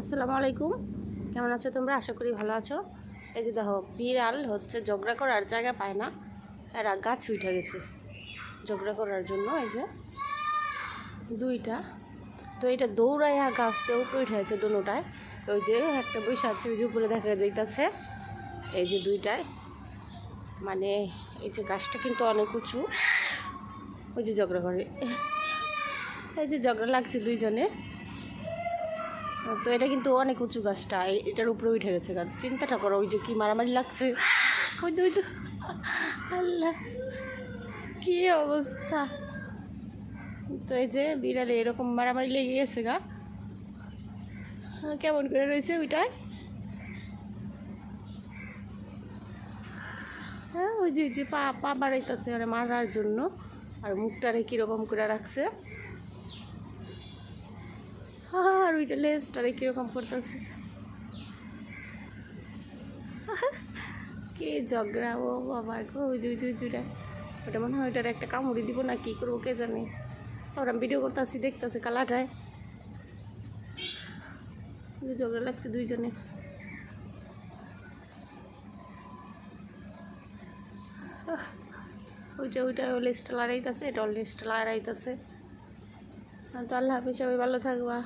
আসসালামু আলাইকুম, কেমন আছো তোমরা? আশা করি ভালো আছো। এই যে দেখো, বিড়াল হচ্ছে ঝগড়া করার জায়গা পায় না, এরা গাছ উঠে গেছে ঝগড়া করার জন্য। এই যে দুইটা, তো এটা দৌড়াইয়া গাছতে উপরে উঠে আছে দুটায়। ওই যে একটা বসে আছে, ওই যে উপরে দেখা যাইতেছে। এই যে দুইটায়, মানে এই যে গাছটা কিন্তু অনেক উঁচু। ওই যে ঝগড়া করে, এই যে ঝগড়া লাগছে দুইজনে। তো এটা কিন্তু অনেক উঁচু গাছটা, এটার উপরে উঠে গেছে গাছ। চিন্তাটা করো, ওই যে কি মারামারি লাগছে। ওই তো আল্লাহ, কি অবস্থা! তো এই যে বিড়ালে এরকম মারামারি লেগে গেছে গা। কেমন করে রয়েছে ওইটাই। হ্যাঁ, ওই যে পা পা বাড়াইতেছে আরে মারার জন্য, আর মুখটারে কীরকম করে রাখছে। আর ওইটা লেজটারে কীরকম করতেছে। কে ঝগড়া! ও বাবা গো, ওই যে ওটা মনে হয় ওইটার একটা কামড়ি দিব না কি করবো কে জানি। ওরা ভিডিও করতেছি, দেখতেছে কালাটায় ঝগড়া লাগছে দুইজনে। ওইটা লেজটা লড়াইতেছে, এটা লেজটা লড়াইতেছে। তো আল্লাহ হাফিজ, সবাই ভালো থাকবা।